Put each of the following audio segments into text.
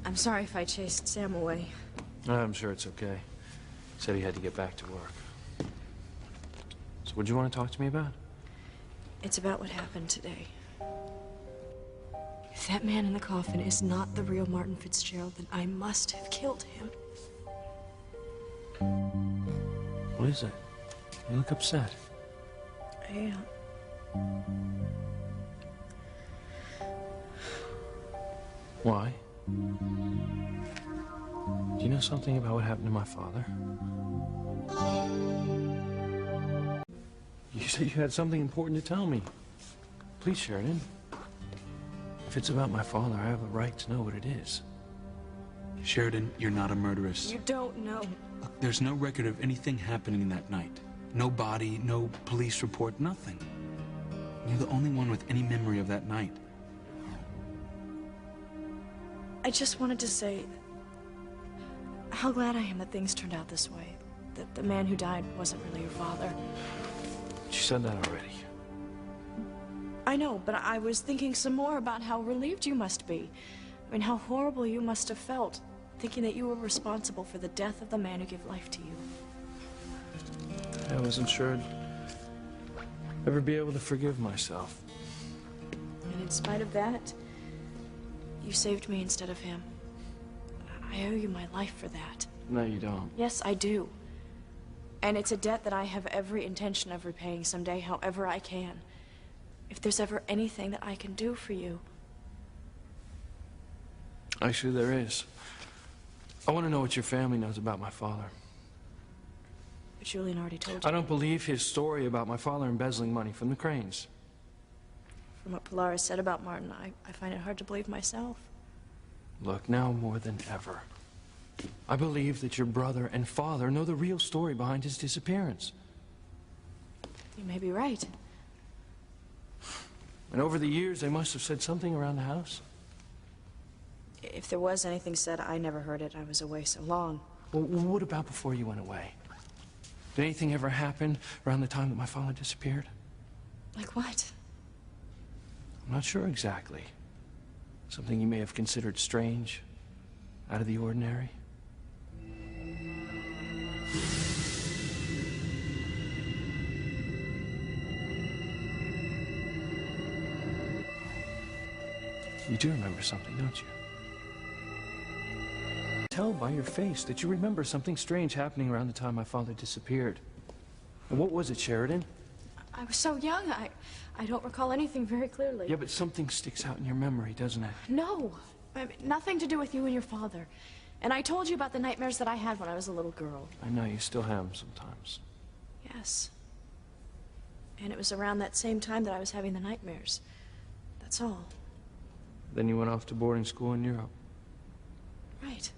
I'm sorry if I chased Sam away. I'm sure it's okay. He said he had to get back to work. So what do you want to talk to me about? It's about what happened today. If that man in the coffin is not the real Martin Fitzgerald, then I must have killed him. What is it? You look upset. I am. Why? Do you know something about what happened to my father? You said you had something important to tell me. Please, Sheridan. If it's about my father, I have a right to know what it is. Sheridan, you're not a murderess. You don't know. Look, there's no record of anything happening that night. No body, no police report, nothing. You're the only one with any memory of that night. I just wanted to say how glad I am that things turned out this way. That the man who died wasn't really your father. She said that already. I know, but I was thinking some more about how relieved you must be. I mean, how horrible you must have felt, thinking that you were responsible for the death of the man who gave life to you. I wasn't sure I'd ever be able to forgive myself. And in spite of that, you saved me instead of him. I owe you my life for that. No, you don't. Yes, I do. And it's a debt that I have every intention of repaying someday, however I can. If there's ever anything that I can do for you. Actually, there is. I want to know what your family knows about my father. But Julian already told you. I don't believe his story about my father embezzling money from the Cranes. From what Polaris said about Martin, I find it hard to believe myself. Look, now more than ever, I believe that your brother and father know the real story behind his disappearance. You may be right. And over the years, they must have said something around the house. If there was anything said, I never heard it. I was away so long. Well, what about before you went away? Did anything ever happen around the time that my father disappeared? Like what? I'm not sure exactly. Something you may have considered strange, out of the ordinary. You do remember something, don't you? Tell by your face that you remember something strange happening around the time my father disappeared. And what was it, Sheridan? I was so young, I don't recall anything very clearly. Yeah, but something sticks out in your memory, doesn't it? No, I mean, nothing to do with you and your father. And I told you about the nightmares that I had when I was a little girl. I know, you still have them sometimes. Yes. And it was around that same time that I was having the nightmares. That's all. Then you went off to boarding school in Europe. Right.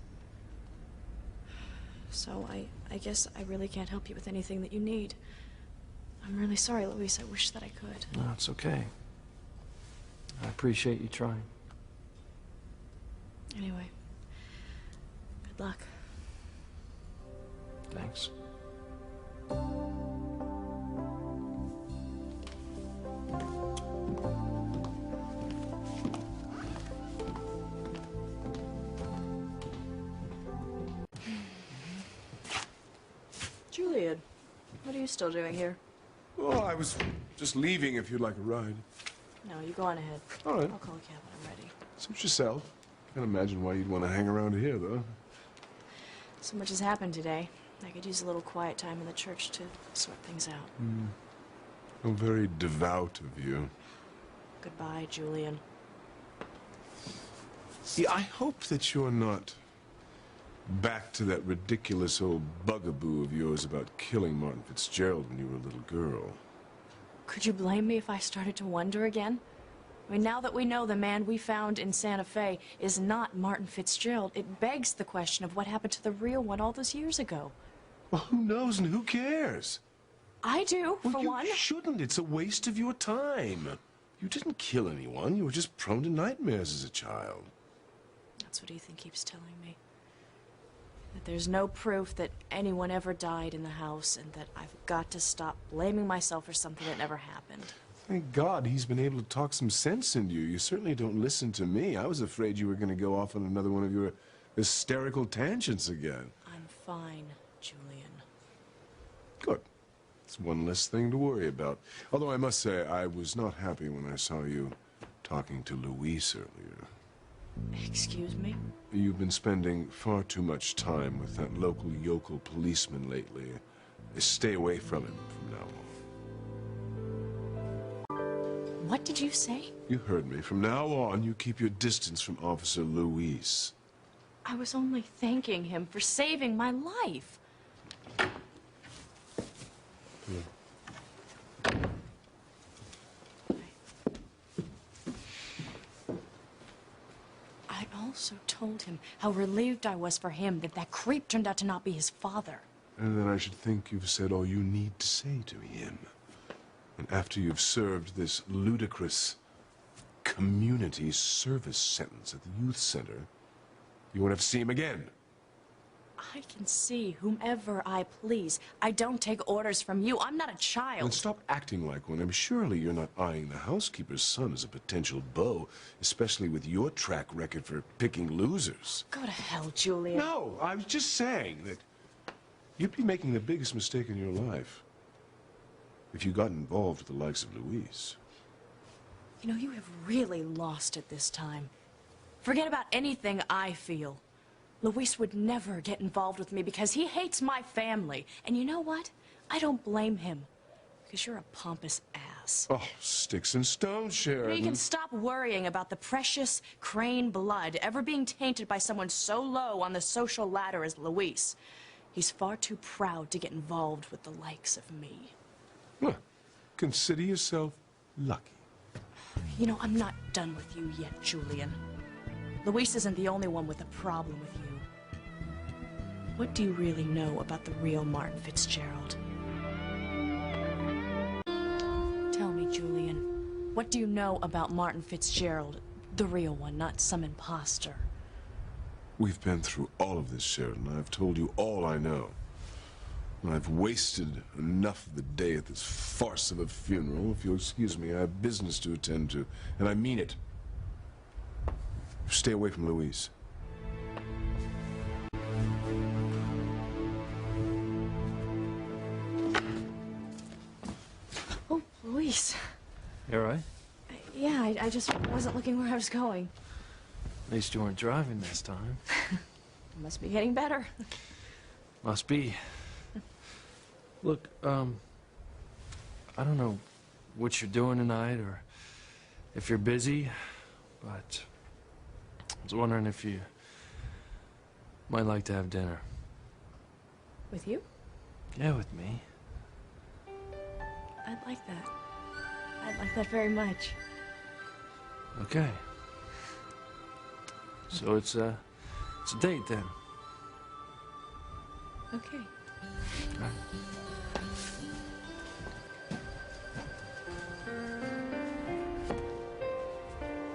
So I guess I really can't help you with anything that you need. I'm really sorry, Louise. I wish that I could. No, it's okay. I appreciate you trying. Anyway, good luck. Thanks. Julian, what are you still doing here? Oh, I was just leaving if you'd like a ride. No, you go on ahead. All right. I'll call a cab when I'm ready. Suit yourself. Can't imagine why you'd want to hang around here, though. So much has happened today. I could use a little quiet time in the church to sort things out. Oh, very devout of you. Goodbye, Julian. Yeah, I hope that you're not back to that ridiculous old bugaboo of yours about killing Martin Fitzgerald when you were a little girl. Could you blame me if I started to wonder again? I mean, now that we know the man we found in Santa Fe is not Martin Fitzgerald, it begs the question of what happened to the real one all those years ago. Well, who knows and who cares? I do, for one. You shouldn't. It's a waste of your time. You didn't kill anyone. You were just prone to nightmares as a child. That's what Ethan keeps telling me. That there's no proof that anyone ever died in the house, and that I've got to stop blaming myself for something that never happened. Thank God he's been able to talk some sense into you. You certainly don't listen to me. I was afraid you were going to go off on another one of your hysterical tangents again. I'm fine, Julian. Good. It's one less thing to worry about. Although I must say, I was not happy when I saw you talking to Luis earlier. Excuse me? You've been spending far too much time with that local yokel policeman lately. Stay away from him from now on. What did you say? You heard me. From now on, you keep your distance from Officer Luis. I was only thanking him for saving my life. I also told him how relieved I was for him that that creep turned out to not be his father. And then I should think you've said all you need to say to him. And after you've served this ludicrous community service sentence at the youth center, you won't have to see him again. I can see whomever I please. I don't take orders from you. I'm not a child. Then stop acting like one. Surely you're not eyeing the housekeeper's son as a potential beau, especially with your track record for picking losers. Go to hell, Julian. No, I was just saying that you'd be making the biggest mistake in your life if you got involved with the likes of Luis. You know, you have really lost it this time. Forget about anything I feel. Luis would never get involved with me because he hates my family. And you know what? I don't blame him. Because you're a pompous ass. Oh, sticks and stones, Sheridan. You can stop worrying about the precious Crane blood ever being tainted by someone so low on the social ladder as Luis. He's far too proud to get involved with the likes of me. Well, consider yourself lucky. You know, I'm not done with you yet, Julian. Luis isn't the only one with a problem with you. What do you really know about the real Martin Fitzgerald? Tell me, Julian. What do you know about Martin Fitzgerald? The real one, not some imposter. We've been through all of this, Sheridan. I've told you all I know. And I've wasted enough of the day at this farce of a funeral. If you'll excuse me, I have business to attend to, and I mean it. Stay away from Luis. Oh, Luis. You all right? Yeah, I just wasn't looking where I was going. At least you weren't driving this time. Must be getting better. Must be. Look, I don't know what you're doing tonight or if you're busy, but I was wondering if you might like to have dinner. With you? Yeah, with me. I'd like that. I'd like that very much. Okay. So it's a date then. Okay. All right.